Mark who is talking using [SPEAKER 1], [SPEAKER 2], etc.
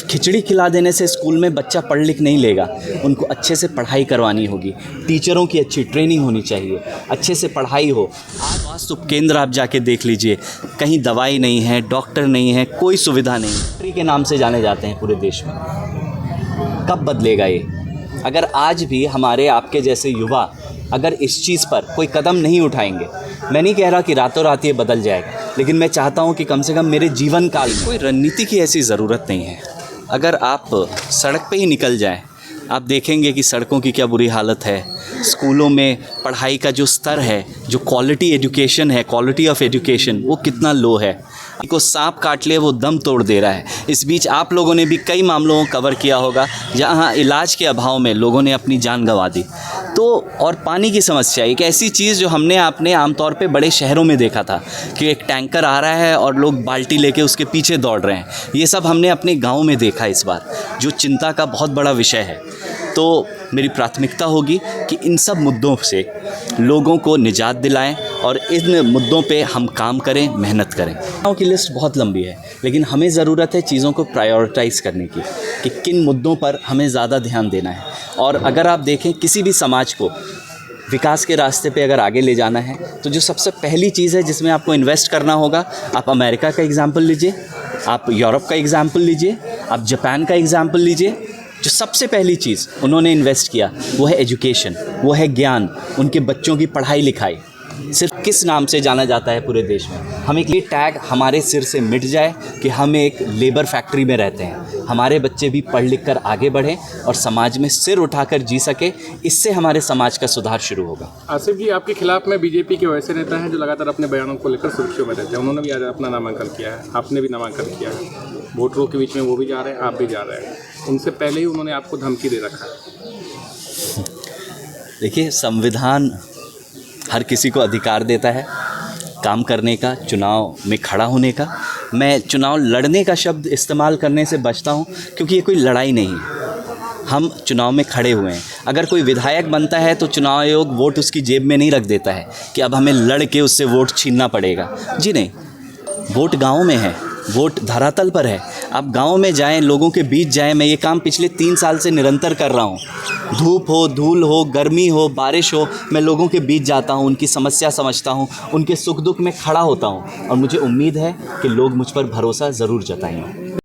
[SPEAKER 1] खिचड़ी खिला देने से स्कूल में बच्चा पढ़ लिख नहीं लेगा। उनको अच्छे से पढ़ाई करवानी होगी, टीचरों की अच्छी ट्रेनिंग होनी चाहिए, अच्छे से पढ़ाई हो। आज स्वास्थ्य उपकेंद्र आप जाके देख लीजिए, कहीं दवाई नहीं है, डॉक्टर नहीं है, कोई सुविधा नहीं। डॉक्टरी के नाम से जाने जाते हैं पूरे देश में। कब बदलेगा ये? अगर आज भी हमारे आपके जैसे युवा अगर इस चीज़ पर कोई कदम नहीं उठाएंगे, मैं नहीं कह रहा कि रातों रात ये बदल जाएगा, लेकिन मैं चाहता हूँ कि कम से कम मेरे जीवन काल में कोई रणनीति की ऐसी ज़रूरत नहीं है। अगर आप सड़क पे ही निकल जाएं, आप देखेंगे कि सड़कों की क्या बुरी हालत है। स्कूलों में पढ़ाई का जो स्तर है, जो क्वालिटी एजुकेशन है, क्वालिटी ऑफ एजुकेशन, वो कितना लो है। को सांप काट ले वो दम तोड़ दे रहा है। इस बीच आप लोगों ने भी कई मामलों को कवर किया होगा जहाँ इलाज के अभाव में लोगों ने अपनी जान गंवा दी। तो और पानी की समस्या एक ऐसी चीज़ जो हमने आपने आमतौर पे बड़े शहरों में देखा था कि एक टैंकर आ रहा है और लोग बाल्टी लेके उसके पीछे दौड़ रहे हैं। ये सब हमने अपने गाँव में देखा इस बार, जो चिंता का बहुत बड़ा विषय है। तो मेरी प्राथमिकता होगी कि इन सब मुद्दों से लोगों को निजात दिलाएं और इन मुद्दों पे हम काम करें, मेहनत करें। की लिस्ट बहुत लंबी है, लेकिन हमें ज़रूरत है चीज़ों को प्रायोरिटाइज़ करने की कि किन मुद्दों पर हमें ज़्यादा ध्यान देना है। और अगर आप देखें किसी भी समाज को विकास के रास्ते पे अगर आगे ले जाना है, तो जो सबसे पहली चीज़ है जिसमें आपको इन्वेस्ट करना होगा, आप अमेरिका का एग्ज़ाम्पल लीजिए, आप यूरोप का एग्ज़ाम्पल लीजिए, आप जापान का एग्ज़ाम्पल लीजिए। जो सबसे पहली चीज़ उन्होंने इन्वेस्ट किया वो है एजुकेशन, वो है ज्ञान, उनके बच्चों की पढ़ाई लिखाई। सिर्फ किस नाम से जाना जाता है पूरे देश में? हम एक ये टैग हमारे सिर से मिट जाए कि हम एक लेबर फैक्ट्री में रहते हैं। हमारे बच्चे भी पढ़ लिख कर आगे बढ़ें और समाज में सिर उठाकर जी सके। इससे हमारे समाज का सुधार शुरू होगा।
[SPEAKER 2] आसिफ जी, आपके खिलाफ में बीजेपी के वैसे नेता हैं जो लगातार अपने बयानों को लेकर सुर्खियों में रहते हैं। उन्होंने भी आज अपना नामांकन किया है, आपने भी नामांकन किया है। वोटरों के बीच में वो भी जा रहे हैं, आप भी जा रहे हैं। उनसे पहले ही उन्होंने आपको धमकी दे रखा है।
[SPEAKER 1] देखिए, संविधान हर किसी को अधिकार देता है काम करने का, चुनाव में खड़ा होने का। मैं चुनाव लड़ने का शब्द इस्तेमाल करने से बचता हूं, क्योंकि ये कोई लड़ाई नहीं है। हम चुनाव में खड़े हुए हैं। अगर कोई विधायक बनता है तो चुनाव आयोग वोट उसकी जेब में नहीं रख देता है कि अब हमें लड़ के उससे वोट छीनना पड़ेगा। जी नहीं, वोट गाँव में है, वोट धरातल पर है। आप गांव में जाएं, लोगों के बीच जाएं। मैं ये काम पिछले 3 साल से निरंतर कर रहा हूं। धूप हो, धूल हो, गर्मी हो, बारिश हो, मैं लोगों के बीच जाता हूं, उनकी समस्या समझता हूं, उनके सुख दुख में खड़ा होता हूं और मुझे उम्मीद है कि लोग मुझ पर भरोसा ज़रूर जताएंगे।